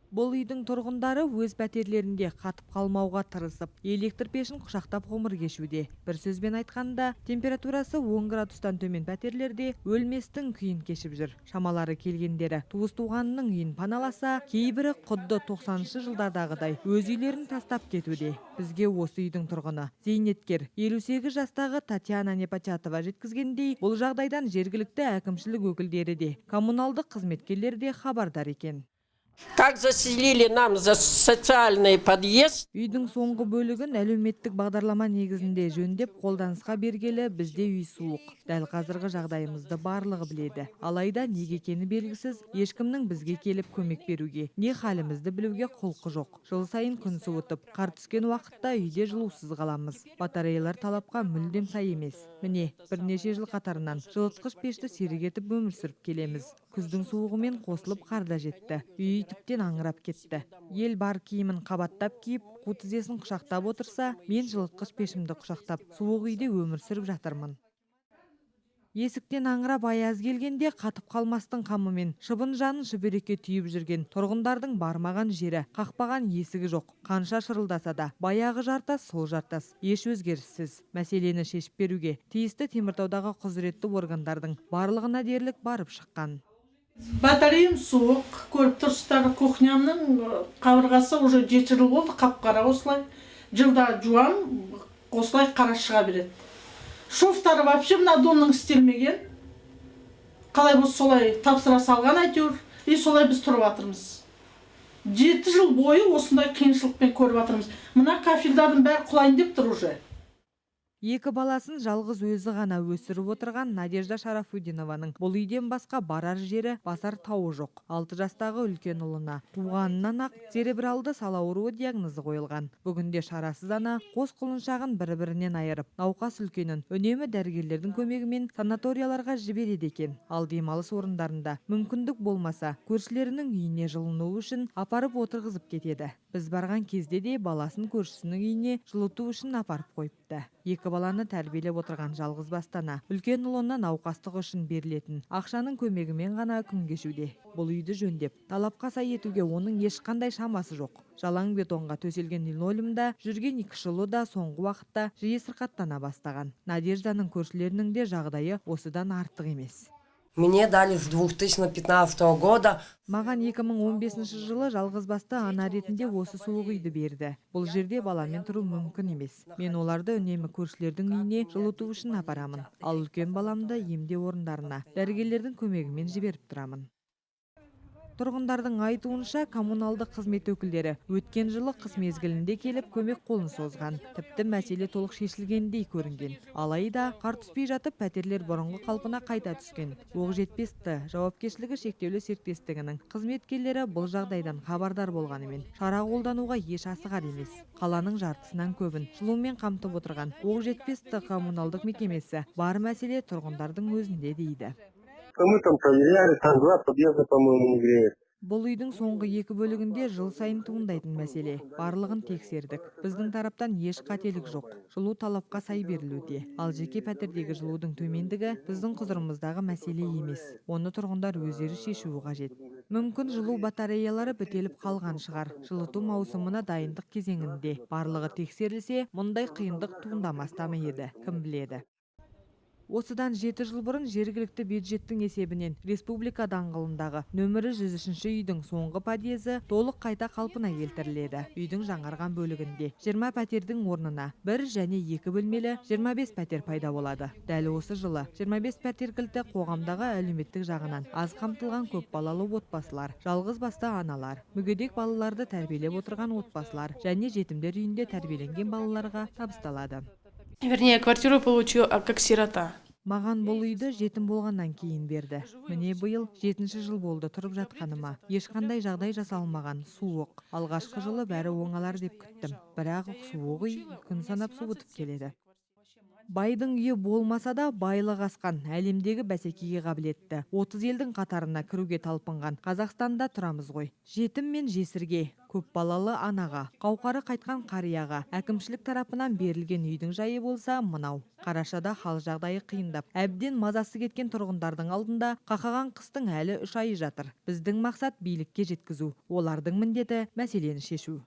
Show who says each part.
Speaker 1: Бұл үйдің тұрғындары өз пәтерлерінде қатып қалмауға тырысып, электр пешін құшақтап ғұмыр кешуде. Бір сөзбен айтқанда, температурасы 10 градустан төмен пәтерлерде өлместің күйін кешіп жүр. Шамалары келгендері туыс туғанының үйін паналаса, кейбірі құдды 90-шы жылдардағыдай өз үйлерін тастап кетуде. Бізге осы үйдің тұрғыны зейнеткер 58 жастағы Татьяна Непочатова жеткізгендей, бұл жағдайдан жергілікті әкімшілік өкілдері де, коммуналдық қызметкерлер де хабардар екен.
Speaker 2: Как заселили нам за социальный подъезд?
Speaker 1: Үйдің соңғы бөлігін әлеуметтік бағдарлама негізінде жөндеп қолданысқа бергелі бізде үй суық. Дәл қазіргі жағдайымызды барлығы біледі. Алайда неге екені белгісіз, ешкімнің бізге келіп көмек беруге, не халімізді білуге құлқы жоқ. Жыл сайын күн суытып, қар түскен уақытта үйде жылусыз қаламыз. Батареялар талапқа мүлдем сай емес. Міне, бірнеше жыл қатарынан жылытқыш пешті серік етіп өмір сүріп келеміз. Күздің суығымен қосылып қарда жетті. Үй тіптен аңырап кетті. Ел бар киімін қабаттап киіп, қу тізесін құшақтап отырса, мен жылытқыш пешімді құшақтап, суық үйде өмір сүріп жатырмын. Есіктен аңырап аяз келгенде қатып қалмастың қамымен шыбын жанын шүберекке түйіп жүрген тұрғындардың бармаған жері, қақпаған есігі жоқ. Қанша шырылдаса да, баяғы жартас сол жартас, еш өзгеріссіз. Мәселені шешіп беруге тиісті Теміртаудағы құзыретті органдардың барлығына дерлік барып шыққан.
Speaker 3: Батареям суық, көріп тұрсыздар, кухнямның қабырғасы уже 7 жыл болды, қап-қара осылай. Жылда жуам, осылай қара шыға береді. Шофтары вообще мына домның істелмеген. Қалай болса солай тапсыра салған әйтеуір, и солай біз тұрып жатырмыз. 7 жыл бойы осындай қиыншылықпен көріп жатырмыз. Мына кафелдардың бәрі құлайын деп тұр уже.
Speaker 1: Екі баласын жалғыз өзі ғана өсіріп отырған Надежда Шарафудинованың бұл үйден басқа барар жері, басар тауы жоқ. 6 жастағы үлкен ұлына туғанынан ақ церебралды сал ауруы диагнозы қойылған. Бүгінде шарасыз ана қос құлыншағын бір-бірінен айырып, науқас үлкенін үнемі дәрігерлердің көмегімен санаторияларға жібереді екен. Ал демалыс орындарында мүмкіндік болмаса, көршілерінің үйіне жылыну үшін апарып отырғызып кетеді. Біз барған кезде де баласын көршісінің үйіне жылыту үшін апарып қойыпты. Екі баланы тәрбиелеп отырған жалғыз бастана, үлкен ұлына науқастық үшін берілетін ақшаның көмегімен ғана күн кешуде. Бұл үйді жөндеп, талапқа сай етуге оның ешқандай шамасы жоқ. Жалаң бетонға төселген линолеумда жүрген 2 жылы да соңғы уақытта жиі сырқаттана бастаған. Надежданың көршілерінің де жағдайы осыдан артық емес.
Speaker 2: Мне дали с 2015 года.
Speaker 1: Маған 2015 жылы жалғызбасты ана ретінде осы суық үйді берді. Бұл жерде баламен тұру мүмкін емес. Мен оларды үнемі көршілердің үйіне жылыту үшін апарамын. Ал үлкен баламды емдеу орындарына дәрігерлердің көмегімен жіберіп тұрамын. Тұрғындардың айтуынша коммуналдық қызмет өкілдері өткен жылы қыс мезгілінде келіп көмек қолын созған. Тіпті мәселе толық шешілгендей көрінген. Алайда қар түспей жатып пәтерлер бұрынғы қалпына қайта түскен. Оқ жетпесті жауапкершілігі шектеулі серіктестігінің қызметкерлері бұл жағдайдан хабардар болғанымен шара қолдануға еш асығар емес. Қаланың жартысынан көбін жылумен қамтып отырған оқ жетпесті коммуналдық мекемесі бар мәселе тұрғындардың өзінде дейді.
Speaker 4: Мы там проверяли, там 2 подъезда, по-моему, не греет.
Speaker 1: Бұл үйдің соңғы 2 бөлігінде жыл сайын туындайтын мәселе. Барлығын тексердік. Біздің тараптан еш қателік жоқ. Жылу талапқа сай берілуде. Ал жеке пәтердегі жылудың төмендігі біздің құзырымыздағы мәселе емес. Оны тұрғындар өздері шешуі қажет. Мүмкін жылу батареялары бітеліп қалған шығар. Жылыту маусымына дайындық кезеңінде барлығы тексерілсе, мұндай қиындық туындамас та ма еді, кім біледі. Осыдан 7 жыл бұрын жергілікті бюджеттің есебінен республика даңғылындағы нөмірі 103 үйдің соңғы подьезі толық қайта қалпына келтіріледі. Үйдің жаңарған бөлігінде 20 пәтердің орнына 1 және 2 бөлмелі 25 пәтер пайда болады. Дәл осы жылы 25 пәтер кілті қоғамдағы әлеуметтік жағынан аз қамтылған көпбалалы отбасылар, жалғыз басты аналар, мүгедек балаларды тәрбиелеп отырған отбасылар және жетімдер үйінде тәрбиеленген балаларға табысталады.
Speaker 3: Вернее, квартиру получил как сирота.
Speaker 1: Маған бұл үйді жетім болғаннан кейін берді. Міне биыл 7-ші жыл болды тұрып жатқаныма. Ешқандай жағдай жасалмаған, суық. Алғашқы жылы бәрі оңалар деп күттім. Бірақ суық үй күн санап суытып келеді. Байдың үйі болмаса да байлық асқан, әлемдегі бәсекеге қабілетті. 30 елдің қатарына кіруге талпынған. Қазақстанда тұрамыз ғой. Жетім мен жесірге, көпбалалы анаға, қауқары қайтқан қарияға, әкімшілік тарапынан берілген үйдің жайы болса мынау. Қарашада хал жағдайы қиындап, әбден мазасы кеткен тұрғындардың алдында қақаған қыстың әлі 3 айы жатыр. Біздің мақсат билікке жеткізу, олардың міндеті мәселені шешу.